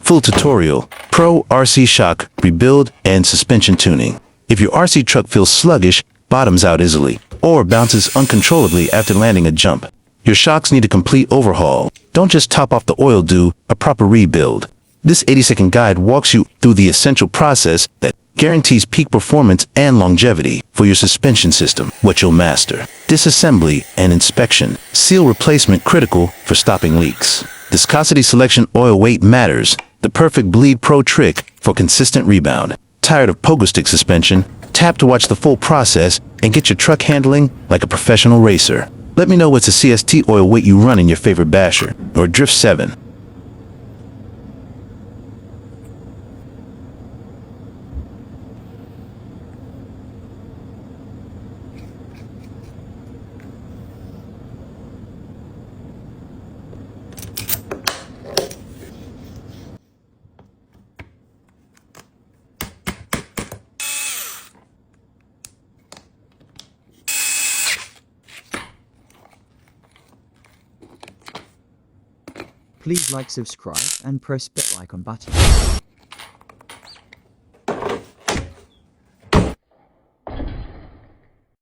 Full tutorial, Pro RC shock, rebuild, and suspension tuning. If your RC truck feels sluggish, bottoms out easily, or bounces uncontrollably after landing a jump, your shocks need a complete overhaul. Don't just top off the oil, do a proper rebuild. This 80-second guide walks you through the essential process that guarantees peak performance and longevity for your suspension system. What you'll master: disassembly and inspection, seal replacement critical for stopping leaks. Viscosity selection, oil weight matters. The perfect bleed pro trick for consistent rebound. Tired of pogo stick suspension? Tap to watch the full process and get your truck handling like a professional racer. Let me know what's a CST oil weight you run in your favorite basher or Drift 7. Please like, subscribe, and press bell icon button.